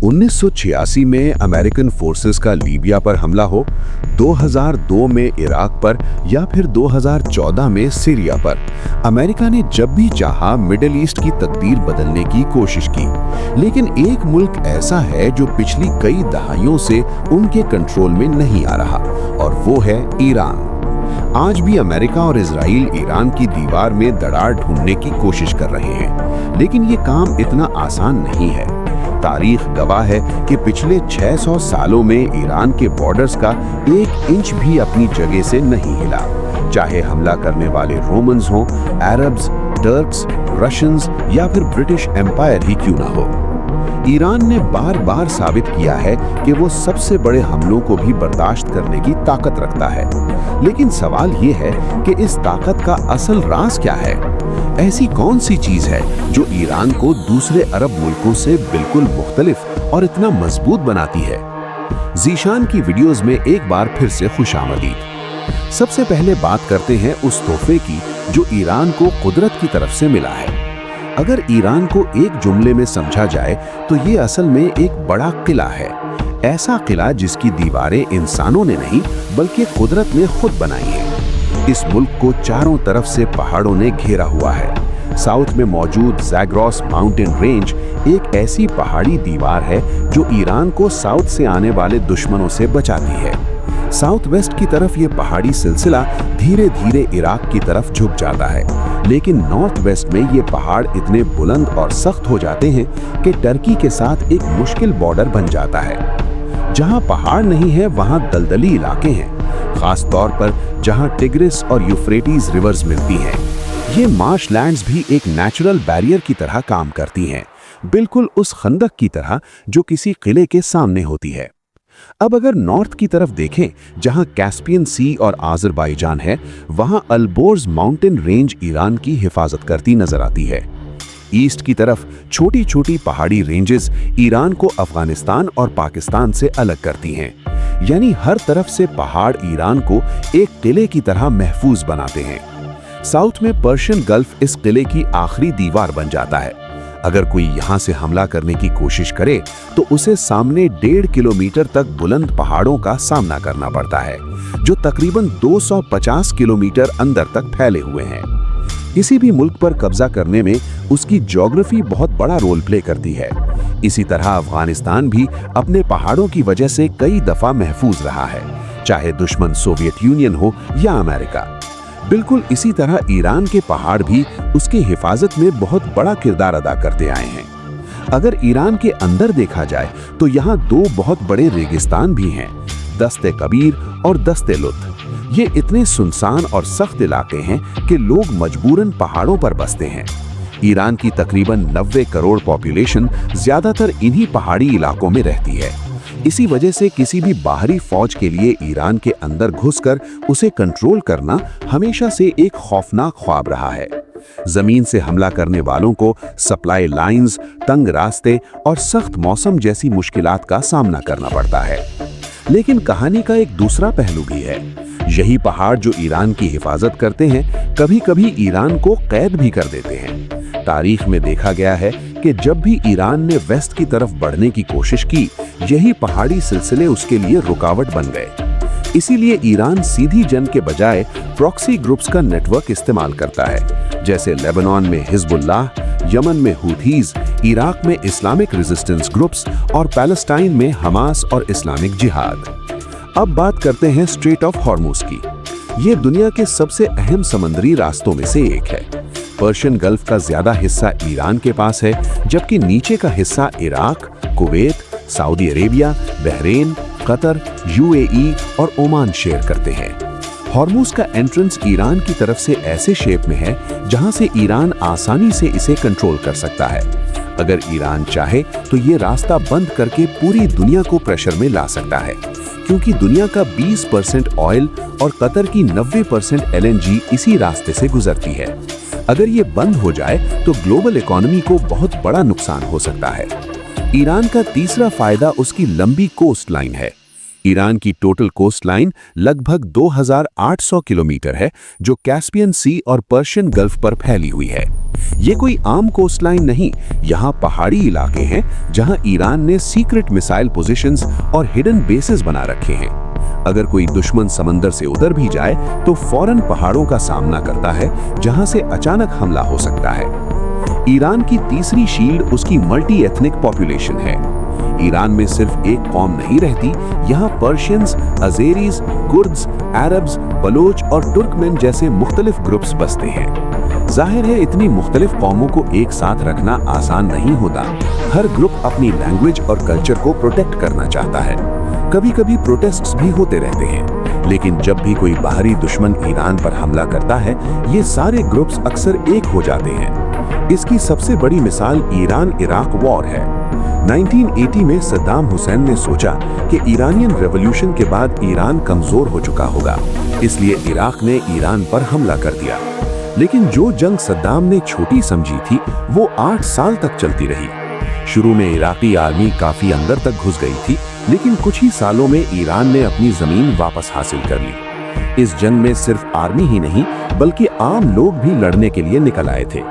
1986 में American forces का Libya पर हमला हो, 2002 में इराक पर या फिर 2014 में सीरिया पर, अमेरिका ने जब भी चाहा मिडिल ईस्ट की तकदीर बदलने की कोशिश की। लेकिन एक मुल्क ऐसा है जो पिछली कई दहाइयों से उनके कंट्रोल में नहीं आ रहा, और वो है ईरान। आज भी अमेरिका और इजराइल ईरान की दीवार में दरार ढूंढने की कोशिश कर रहे हैं, लेकिन ये काम इतना आसान नहीं है। तारीख गवाह है कि पिछले 600 सालों में ईरान के बॉर्डर्स का 1 इंच भी अपनी जगह से नहीं हिला, चाहे हमला करने वाले रोमन्स हों, अरब्स, टर्क्स, रशियंस या फिर ब्रिटिश एम्पायर ही क्यों ना हो। ईरान ने बार बार साबित किया है कि वो सबसे बड़े हमलों को भी बर्दाश्त करने की ताकत रखता है। लेकिन सवाल ये है कि इस ताकत का असल राज क्या है? ऐसी कौन सी चीज है जो ईरान को दूसरे अरब मुल्कों से बिल्कुल मुख्तलिफ और इतना मजबूत बनाती है? ज़ीशान की वीडियोस में एक बार फिर से खुशामदीद। सबसे पहले बात करते हैं उस तोहफे की जो ईरान को कुदरत की तरफ से मिला है। अगर ईरान को एक जुमले में समझा जाए तो ये असल में एक बड़ा किला है। ऐसा किला जिसकी दीवारें इंसानों ने नहीं बल्कि कुदरत ने खुद बनाई है। इस मुल्क को चारों तरफ से पहाड़ों ने घेरा हुआ है। साउथ में मौजूद ज़ैग्रोस माउंटेन रेंज एक ऐसी पहाड़ी दीवार है जो ईरान को साउथ से आने वाले दुश्मनों से बचाती है। साउथ वेस्ट की तरफ ये पहाड़ी सिलसिला धीरे धीरे इराक की तरफ झुक जाता है, लेकिन नॉर्थ वेस्ट में ये पहाड़ इतने बुलंद और सख्त हो जाते हैं कि टर्की के साथ एक मुश्किल बॉर्डर बन जाता है। जहां पहाड़ नहीं है वहां दलदली इलाके हैं, खास तौर पर जहां टिग्रिस और यूफ्रेटिस रिवर्स मिलती हैं। ये मार्श लैंड्स भी एक नेचुरल बैरियर की तरह काम करती हैं, बिल्कुल उस खंदक की तरह जो किसी किले के सामने होती है। अब अगर नॉर्थ की तरफ देखें, जहां कैस्पियन सी और आज़रबाईजान है, वहां अल्बोर्ज माउंटेन रेंज ईरान की हिफाजत करती नजर आती है। ईस्ट की तरफ छोटी छोटी पहाड़ी रेंजेस ईरान को अफगानिस्तान और पाकिस्तान से अलग करती हैं। यानी हर तरफ से पहाड़ ईरान को एक किले की तरह महफूज बनाते हैं। साउथ में पर्शियन गल्फ इस किले की आखिरी दीवार बन जाता है। अगर कोई यहां से हमला करने की कोशिश करे तो उसे सामने 1.5 किलोमीटर तक बुलंद पहाड़ों का सामना करना पड़ता है, जो तकरीबन 250 किलोमीटर अंदर तक फैले हुए हैं। किसी भी मुल्क पर कब्जा करने में उसकी ज्योग्राफी बहुत बड़ा रोल प्ले करती है। इसी तरह अफगानिस्तान भी अपने पहाड़ों की वजह से कई दफा महफूज रहा है, चाहे दुश्मन सोवियत यूनियन हो या अमेरिका। बिल्कुल इसी तरह ईरान के पहाड़ भी उसकी हिफाजत में बहुत बड़ा किरदार अदा करते आए हैं। अगर ईरान के अंदर देखा जाए तो यहाँ 2 बहुत बड़े रेगिस्तान भी हैं, दस्ते कबीर और दस्ते लुत। ये इतने सुनसान और सख्त इलाके हैं कि लोग मजबूरन पहाड़ों पर बसते हैं। ईरान की तकरीबन 90 करोड़ पॉपुलेशन ज्यादातर इन्हीं पहाड़ी इलाकों में रहती है। इसी वजह से किसी भी बाहरी फौज के लिए ईरान के अंदर घुसकर उसे कंट्रोल करना हमेशा से एक खौफनाक ख्वाब रहा है। जमीन से हमला करने वालों को सप्लाई लाइंस, तंग रास्ते और सख्त मौसम जैसी मुश्किलात का सामना करना पड़ता है। लेकिन कहानी का एक दूसरा पहलू भी है। यही पहाड़ जो ईरान की हिफाजत करते हैं, कभी कभी ईरान को कैद भी कर देते हैं। तारीख में देखा गया है कि जब भी ईरान ने वेस्ट की तरफ बढ़ने की कोशिश की, यही पहाड़ी सिलसिले उसके लिए रुकावट बन गए। इसीलिए ईरान सीधी जंग के बजाय प्रॉक्सी ग्रुप्स का नेटवर्क इस्तेमाल करता है, जैसे लेबनान में हिजबुल्लाह, यमन में हूथीज, इराक में इस्लामिक रेजिस्टेंस ग्रुप्स और पैलेस्टाइन में हमास और इस्लामिक जिहाद। अब बात करते हैं स्ट्रेट ऑफ हॉर्मुज की। ये दुनिया के सबसे अहम समुद्री रास्तों में से एक है। पर्शियन गल्फ का ज्यादा हिस्सा ईरान के पास है, जबकि नीचे का हिस्सा Iraq, Kuwait, Saudi Arabia, Bahrain, Qatar, UAE और ओमान शेयर करते हैं। हॉर्मुज का एंट्रेंस ईरान की तरफ से ऐसे शेप में है जहां से ईरान आसानी से इसे कंट्रोल कर सकता है। अगर ईरान चाहे तो ये रास्ता बंद करके पूरी दुनिया को प्रेशर में ला सकता है, क्योंकि दुनिया का 20% ऑयल और कतर की 90% एलएनजी इसी रास्ते से गुजरती है। अगर ये बंद हो जाए तो ग्लोबल इकोनॉमी को बहुत बड़ा नुकसान हो सकता है। ईरान का तीसरा फायदा उसकी लंबी कोस्ट लाइन है। ईरान की टोटल कोस्ट लाइन लगभग 2800 किलोमीटर है, जो कैस्पियन सी और पर्शियन गल्फ पर फैली हुई है। ये कोई आम कोस्ट लाइन नहीं, यहाँ पहाड़ी इलाके हैं जहाँ ईरान ने सीक्रेट मिसाइल पोजीशंस और हिडन बेसेस बना रखे हैं। अगर कोई दुश्मन समंदर से उतर भी जाए तो फौरन पहाड़ों का सामना करता है, जहाँ से अचानक हमला हो सकता है। ईरान की तीसरी शील्ड उसकी मल्टी एथनिक पॉपुलेशन है। ईरान में सिर्फ एक कौम नहीं रहती, यहाँ पर्शियंस, अजेरीज, कुर्द्स, अरब्स, बलोच और तुर्कमेन जैसे मुख्तलिफ ग्रुप्स बसते हैं। जाहिर है इतनी मुख्तलिफ कौमों को एक साथ रखना आसान नहीं होता। हर ग्रुप अपनी लैंग्वेज और कल्चर को प्रोटेक्ट करना चाहता है। कभी कभी प्रोटेस्ट्स भी होते रहते हैं, लेकिन जब भी कोई बाहरी दुश्मन ईरान पर हमला करता है, ये सारे ग्रुप्स अक्सर एक हो जाते हैं। इसकी सबसे बड़ी मिसाल ईरान इराक वॉर है। 1980 में सद्दाम हुसैन ने सोचा कि ईरानियन रेवोल्यूशन के बाद ईरान कमजोर हो चुका होगा, इसलिए इराक ने ईरान पर हमला कर दिया। लेकिन जो जंग सद्दाम ने छोटी समझी थी, वो 8 साल तक चलती रही। शुरू में इराकी आर्मी काफी अंदर तक घुस गई थी, लेकिन कुछ ही सालों में ईरान ने अपनी जमीन वापस हासिल कर ली। इस जंग में सिर्फ आर्मी ही नहीं, बल्कि आम लोग भी लड़ने के लिए निकल आए थे।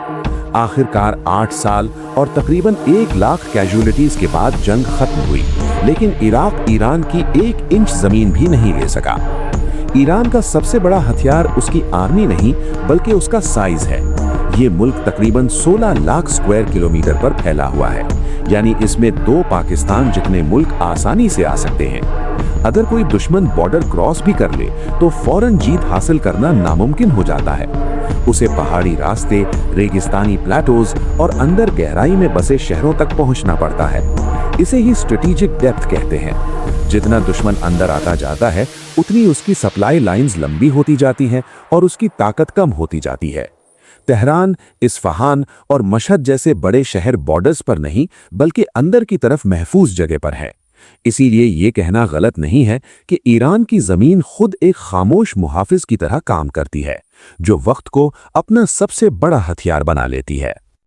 आखिरकार 8 साल और तकरीबन 1 लाख कैजुअलिटीज के बाद जंग खत्म हुई, लेकिन इराक ईरान की 1 इंच जमीन भी नहीं ले सका। ईरान का सबसे बड़ा हथियार उसकी आर्मी नहीं, बल्कि उसका साइज है। ये मुल्क तकरीबन 16 लाख स्क्वायर किलोमीटर पर फैला हुआ है, यानी इसमें 2 पाकिस्तान जितने मुल्क आसानी से आ सकते हैं। अगर कोई दुश्मन बॉर्डर क्रॉस भी कर ले तो फौरन जीत हासिल करना नामुमकिन हो जाता है। उसे पहाड़ी रास्ते, रेगिस्तानी प्लेटोज और अंदर गहराई में बसे शहरों तक पहुंचना पड़ता है। इसे ही स्ट्रेटेजिक डेप्थ कहते हैं। जितना दुश्मन अंदर आता जाता है, उतनी उसकी सप्लाई लाइंस लंबी होती जाती हैं और उसकी ताकत कम होती जाती है। तेहरान, इस्फहान और मशहद जैसे बड़े शहर बॉर्डर्स पर नहीं, बल्कि अंदर की तरफ महफूज जगह पर है। इसीलिए ये कहना गलत नहीं है कि ईरान की जमीन खुद एक खामोश मुहाफिज की तरह काम करती है, जो वक्त को अपना सबसे बड़ा हथियार बना लेती है।